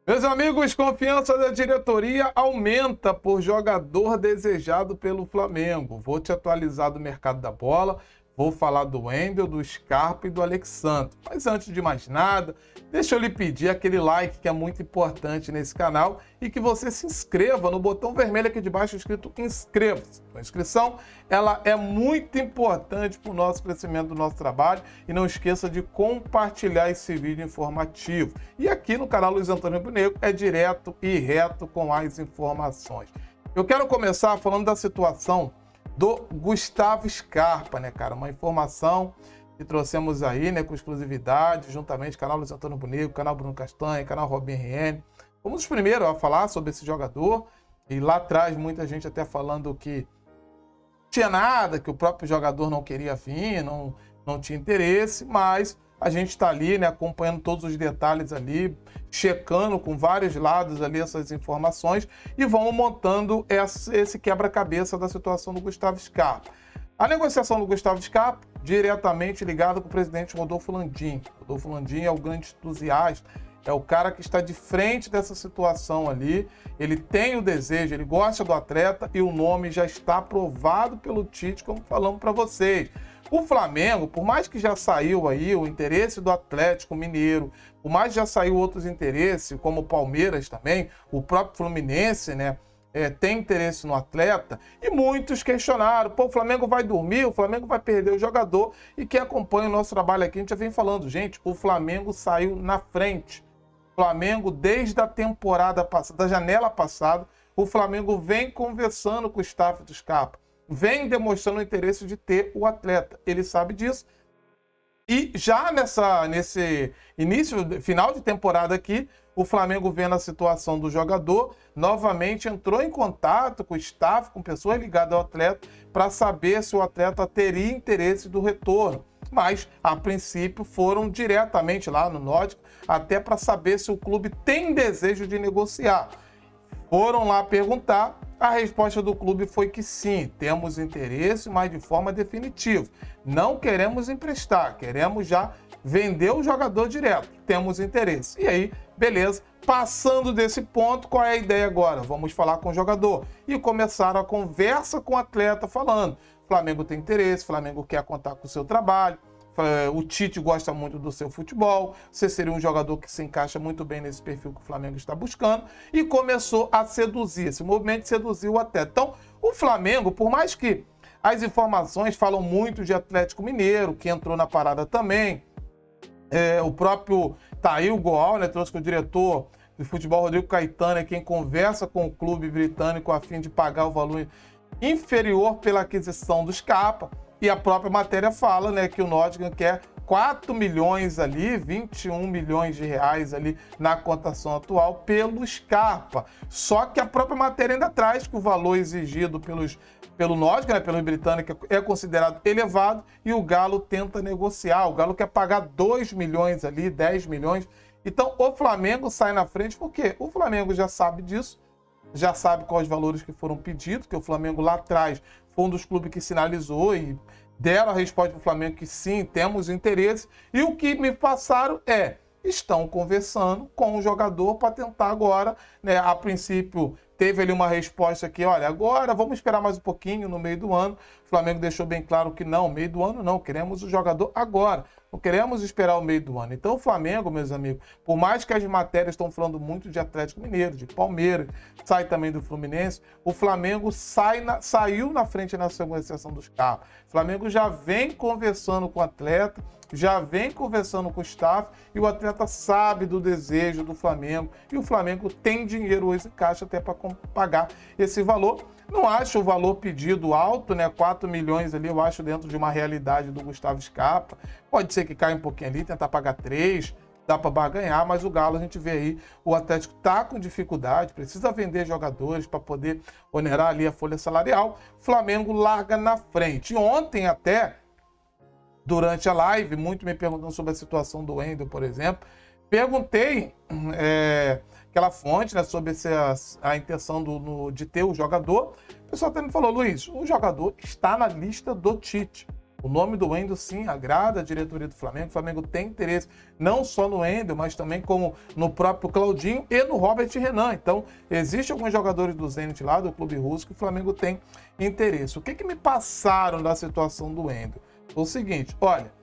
Meus amigos, confiança da diretoria aumenta por jogador desejado pelo Flamengo. Vou te atualizar do mercado da bola, vou falar do Wendel, do Scarpa e do Alexandre. Mas antes de mais nada, deixa eu lhe pedir aquele like que é muito importante nesse canal e que você se inscreva no botão vermelho aqui de baixo escrito inscreva-se. A inscrição ela é muito importante para o nosso crescimento do nosso trabalho e não esqueça de compartilhar esse vídeo informativo. E aqui no canal Luiz Antônio Rubro Negro é direto e reto com as informações. Eu quero começar falando da situação do Gustavo Scarpa, né, cara? Uma informação que trouxemos aí, né, com exclusividade, juntamente com o canal Luiz Antônio Rubro Negro, canal Bruno Castanha, canal Robin RN. Fomos os primeiros a falar sobre esse jogador e lá atrás muita gente até falando que tinha nada, que o próprio jogador não queria vir, não tinha interesse, mas a gente está ali, né, acompanhando todos os detalhes ali, checando com vários lados ali essas informações e vamos montando esse quebra-cabeça da situação do Gustavo Scarpa. A negociação do Gustavo Scarpa, diretamente ligada com o presidente Rodolfo Landim. Rodolfo Landim é o grande entusiasta, é o cara que está de frente dessa situação ali. Ele tem o desejo, ele gosta do atleta e o nome já está aprovado pelo Tite, como falamos para vocês. O Flamengo, por mais que já saiu aí o interesse do Atlético Mineiro, por mais que já saiu outros interesses, como o Palmeiras também, o próprio Fluminense, né? Tem interesse no atleta e muitos questionaram, pô, o Flamengo vai dormir, o Flamengo vai perder o jogador e quem acompanha o nosso trabalho aqui, a gente já vem falando, gente, o Flamengo saiu na frente. O Flamengo, desde a temporada passada, da janela passada, o Flamengo vem conversando com o staff do Scarpa, vem demonstrando o interesse de ter o atleta, ele sabe disso. E já nesse final de temporada aqui, o Flamengo vendo a situação do jogador, novamente entrou em contato com o staff, com pessoas ligadas ao atleta, para saber se o atleta teria interesse do retorno. Mas, a princípio, foram diretamente lá no Nórdico, até para saber se o clube tem desejo de negociar. Foram lá perguntar, a resposta do clube foi que sim, temos interesse, mas de forma definitiva. Não queremos emprestar, queremos já vender o jogador direto, temos interesse. E aí, beleza, passando desse ponto, qual é a ideia agora? Vamos falar com o jogador. E começaram a conversa com o atleta falando, Flamengo tem interesse, Flamengo quer contar com o seu trabalho, o Tite gosta muito do seu futebol, você seria um jogador que se encaixa muito bem nesse perfil que o Flamengo está buscando, e começou a seduzir, esse movimento seduziu o atleta. Então, o Flamengo, por mais que as informações falam muito de Atlético Mineiro, que entrou na parada também, o próprio Thail Goal, né, trouxe que o diretor de futebol, Rodrigo Caetano, é quem conversa com o clube britânico a fim de pagar o valor inferior pela aquisição do Scarpa. E a própria matéria fala, né, que o Nottingham quer 4 milhões ali, 21 milhões de reais ali na cotação atual pelo Scarpa. Só que a própria matéria ainda traz que o valor exigido pelo Nottingham, né, pelo britânico, é considerado elevado e o Galo tenta negociar. O Galo quer pagar 2 milhões ali, 10 milhões. Então o Flamengo sai na frente porque o Flamengo já sabe disso, já sabe quais valores que foram pedidos, que o Flamengo lá atrás foi um dos clubes que sinalizou e deram a resposta para o Flamengo que sim, temos interesse. E o que me passaram estão conversando com o jogador para tentar agora, né, a princípio teve ali uma resposta que, olha, agora vamos esperar mais um pouquinho no meio do ano. O Flamengo deixou bem claro que não, meio do ano não, queremos o jogador agora. Não queremos esperar o meio do ano. Então o Flamengo, meus amigos, por mais que as matérias estão falando muito de Atlético Mineiro, de Palmeiras, sai também do Fluminense, o Flamengo saiu na frente nessa negociação dos carros. O Flamengo já vem conversando com o atleta, já vem conversando com o staff e o atleta sabe do desejo do Flamengo e o Flamengo tem dinheiro hoje em caixa até para pagar esse valor. Não acho o valor pedido alto, né? 4 milhões ali, eu acho dentro de uma realidade do Gustavo Scarpa. Pode ser que caia um pouquinho ali, tentar pagar 3, dá para barganhar, mas o Galo a gente vê aí, o Atlético tá com dificuldade, precisa vender jogadores para poder onerar ali a folha salarial. Flamengo larga na frente. E ontem até, durante a live, muito me perguntando sobre a situação do Wendel, por exemplo, perguntei aquela fonte, né, sobre a intenção de ter o jogador. O pessoal até me falou, Luiz, o jogador está na lista do Tite. O nome do Wendel, sim, agrada a diretoria do Flamengo. O Flamengo tem interesse não só no Wendel, mas também como no próprio Claudinho e no Robert Renan. Então, existem alguns jogadores do Zenit lá, do clube russo, que o Flamengo tem interesse. O que me passaram da situação do Wendel? O seguinte, olha,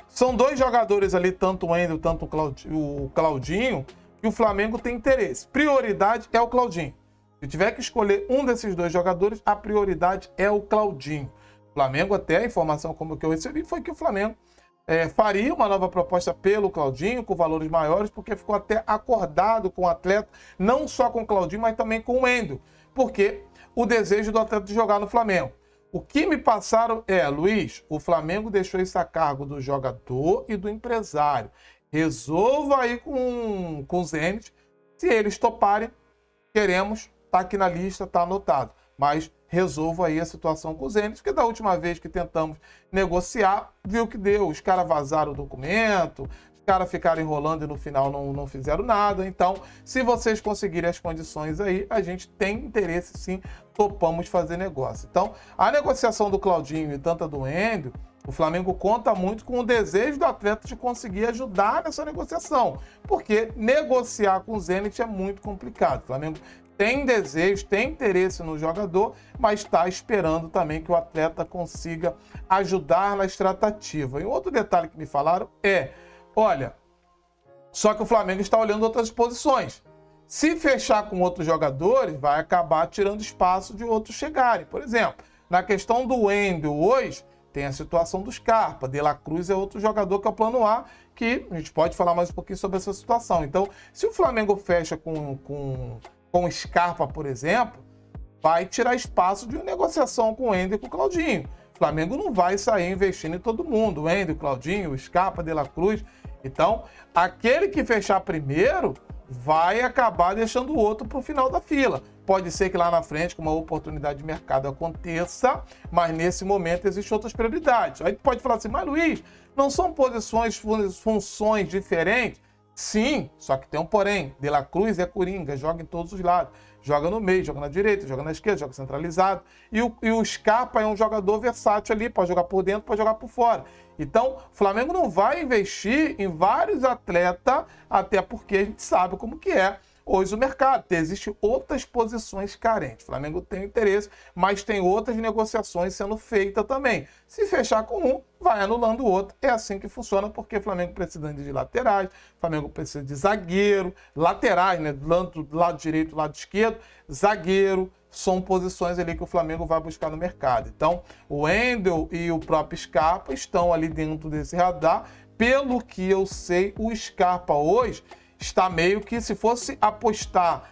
são dois jogadores ali, tanto o Wendel, tanto o Claudinho, que o Flamengo tem interesse. Prioridade é o Claudinho. Se tiver que escolher um desses dois jogadores, a prioridade é o Claudinho. O Flamengo, até a informação como que eu recebi, foi que o Flamengo faria uma nova proposta pelo Claudinho, com valores maiores, porque ficou até acordado com o atleta, não só com o Claudinho, mas também com o Wendel, porque o desejo do atleta de jogar no Flamengo. O que me passaram Luiz, o Flamengo deixou isso a cargo do jogador e do empresário. Resolva aí com o Zenit, se eles toparem, queremos, tá aqui na lista, tá anotado. Mas resolva aí a situação com o Zenit, porque da última vez que tentamos negociar, viu que deu. Os caras vazaram o documento, os caras ficaram enrolando e no final não fizeram nada. Então, se vocês conseguirem as condições aí, a gente tem interesse sim, topamos fazer negócio. Então, a negociação do Claudinho e tanto a do Wendel, o Flamengo conta muito com o desejo do atleta de conseguir ajudar nessa negociação, porque negociar com o Zenit é muito complicado. O Flamengo tem desejo, tem interesse no jogador, mas está esperando também que o atleta consiga ajudar nas tratativas. E outro detalhe que me falaram olha, só que o Flamengo está olhando outras posições. Se fechar com outros jogadores, vai acabar tirando espaço de outros chegarem. Por exemplo, na questão do Wendel hoje, tem a situação do Scarpa. De La Cruz é outro jogador que é o plano A, que a gente pode falar mais um pouquinho sobre essa situação. Então, se o Flamengo fecha com o Scarpa, por exemplo, vai tirar espaço de uma negociação com o Wendel e com o Claudinho. O Flamengo não vai sair investindo em todo mundo. O Wendel, Claudinho, Scarpa, De La Cruz. Então, aquele que fechar primeiro vai acabar deixando o outro para o final da fila. Pode ser que lá na frente, com uma oportunidade de mercado aconteça, mas nesse momento existem outras prioridades. Aí tu pode falar assim, mas Luiz, não são funções diferentes? Sim, só que tem um porém. De La Cruz é coringa, joga em todos os lados. Joga no meio, joga na direita, joga na esquerda, joga centralizado. E o Scarpa é um jogador versátil ali, pode jogar por dentro, pode jogar por fora. Então, o Flamengo não vai investir em vários atletas, até porque a gente sabe como que é hoje o mercado. Existem outras posições carentes. O Flamengo tem interesse, mas tem outras negociações sendo feitas também. Se fechar com um, vai anulando o outro. É assim que funciona, porque o Flamengo precisa de laterais, o Flamengo precisa de zagueiro, laterais, né? Do lado direito, do lado esquerdo, zagueiro. São posições ali que o Flamengo vai buscar no mercado. Então, o Wendel e o próprio Scarpa estão ali dentro desse radar. Pelo que eu sei, o Scarpa hoje está meio que, se fosse apostar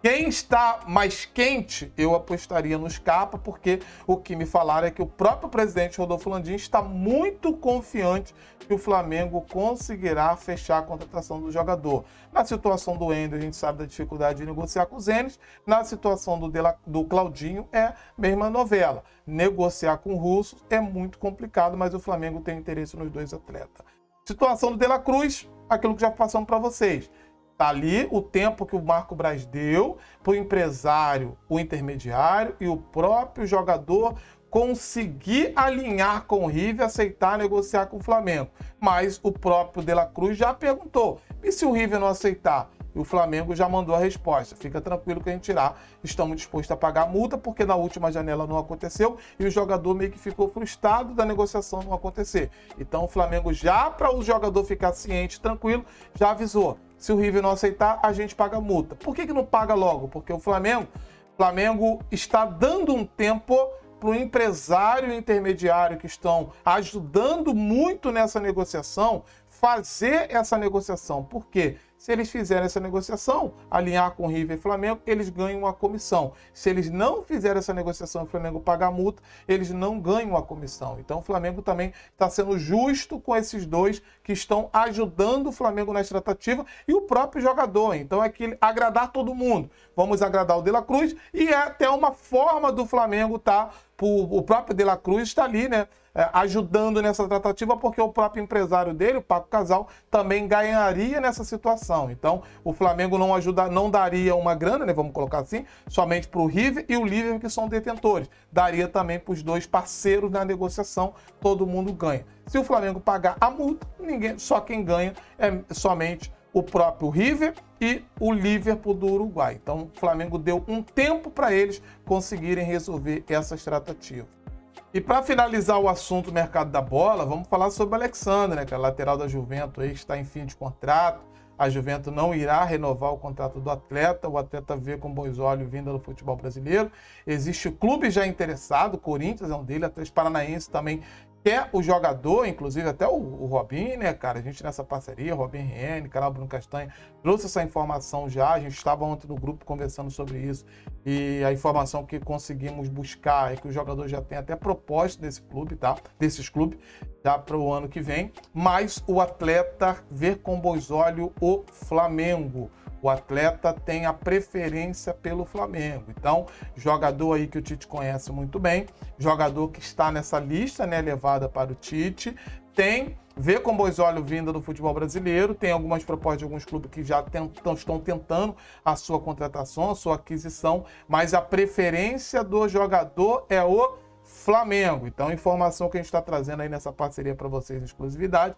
quem está mais quente, eu apostaria no Scarpa, porque o que me falaram é que o próprio presidente Rodolfo Landim está muito confiante que o Flamengo conseguirá fechar a contratação do jogador. Na situação do Wendel, a gente sabe da dificuldade de negociar com o Zenit. Na situação do Claudinho, é a mesma novela. Negociar com o russo é muito complicado, mas o Flamengo tem interesse nos dois atletas. Situação do De La Cruz, aquilo que já passamos para vocês. Está ali o tempo que o Marco Braz deu para o empresário, o intermediário e o próprio jogador conseguir alinhar com o River e aceitar negociar com o Flamengo. Mas o próprio De La Cruz já perguntou, e se o River não aceitar? E o Flamengo já mandou a resposta. Fica tranquilo que a gente irá. Estamos dispostos a pagar a multa, porque na última janela não aconteceu e o jogador meio que ficou frustrado da negociação não acontecer. Então o Flamengo, já para o jogador ficar ciente, tranquilo, já avisou. Se o River não aceitar, a gente paga a multa. Por que não paga logo? Porque o Flamengo está dando um tempo para o empresário e intermediário que estão ajudando muito nessa negociação, fazer essa negociação. Por quê? Se eles fizerem essa negociação, alinhar com o River e Flamengo, eles ganham uma comissão. Se eles não fizerem essa negociação e o Flamengo pagar a multa, eles não ganham a comissão. Então o Flamengo também está sendo justo com esses dois que estão ajudando o Flamengo nas tratativas e o próprio jogador. Então é que agradar todo mundo. Vamos agradar o De La Cruz e é até uma forma do Flamengo o próprio De La Cruz está ali, né? ajudando nessa tratativa, porque o próprio empresário dele, o Paco Casal, também ganharia nessa situação. Então, o Flamengo não daria uma grana, né, vamos colocar assim, somente para o River e o Liverpool, que são detentores. Daria também para os dois parceiros na negociação, todo mundo ganha. Se o Flamengo pagar a multa, só quem ganha é somente o próprio River e o Liverpool do Uruguai. Então, o Flamengo deu um tempo para eles conseguirem resolver essas tratativas. E para finalizar o assunto mercado da bola, vamos falar sobre o Alexandre, né, que é a lateral da Juventus, aí está em fim de contrato. A Juventus não irá renovar o contrato do atleta. O atleta vê com bons olhos vinda do futebol brasileiro. Existe clube já interessado, o Corinthians é um dele, o Atlético Paranaense também quer o jogador, inclusive até o Robinho, né, cara? A gente nessa parceria, Robinho RN, canal Bruno Castanha, trouxe essa informação já. A gente estava ontem no grupo conversando sobre isso. E a informação que conseguimos buscar é que o jogador já tem até proposta desse clube, tá? Desses clubes, já para o ano que vem. Mas o atleta vê com bons olhos o Flamengo. O atleta tem a preferência pelo Flamengo. Então, jogador aí que o Tite conhece muito bem, jogador que está nessa lista, né, levada para o Tite, vê com bons olhos vinda do futebol brasileiro, tem algumas propostas de alguns clubes que já estão tentando a sua contratação, a sua aquisição, mas a preferência do jogador é o Flamengo. Então, a informação que a gente está trazendo aí nessa parceria para vocês em exclusividade,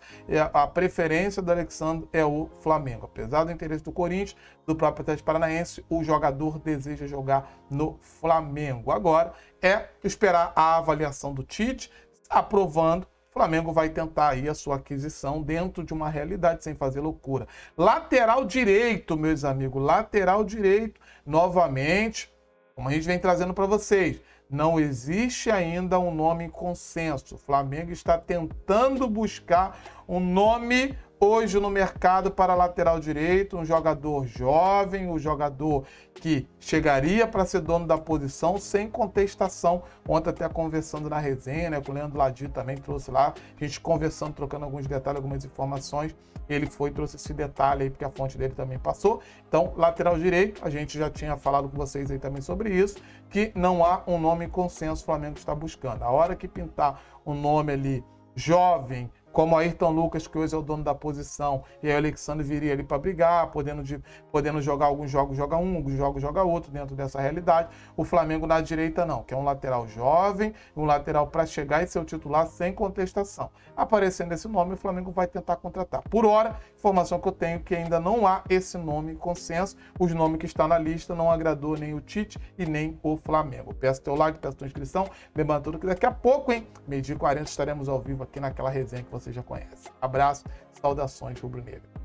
a preferência do Alexandre é o Flamengo. Apesar do interesse do Corinthians, do próprio Atlético Paranaense, o jogador deseja jogar no Flamengo. Agora é esperar a avaliação do Tite, aprovando. O Flamengo vai tentar aí a sua aquisição dentro de uma realidade, sem fazer loucura. Lateral direito, meus amigos, lateral direito, novamente, como a gente vem trazendo para vocês, não existe ainda um nome em consenso. O Flamengo está tentando buscar um nome hoje no mercado para lateral direito, um jogador jovem, um jogador que chegaria para ser dono da posição sem contestação. Ontem até conversando na resenha, né, com o Leandro Ladir também trouxe lá, a gente conversando, trocando alguns detalhes, algumas informações, ele trouxe esse detalhe aí, porque a fonte dele também passou. Então, lateral direito, a gente já tinha falado com vocês aí também sobre isso, que não há um nome em consenso, o Flamengo está buscando. A hora que pintar um nome ali jovem, como Ayrton Lucas, que hoje é o dono da posição, e aí o Alexandre viria ali para brigar, podendo jogar alguns jogos, joga um, alguns jogos, joga outro, dentro dessa realidade. O Flamengo na direita não, que é um lateral jovem, um lateral para chegar e ser o titular sem contestação. Aparecendo esse nome, o Flamengo vai tentar contratar. Por hora, informação que eu tenho que ainda não há esse nome em consenso. Os nomes que estão na lista não agradou nem o Tite e nem o Flamengo. Peço teu like, peço tua inscrição, lembrando tudo que daqui a pouco, hein, 12h40, estaremos ao vivo aqui naquela resenha que você já conhece. Abraço, saudações rubro-negro.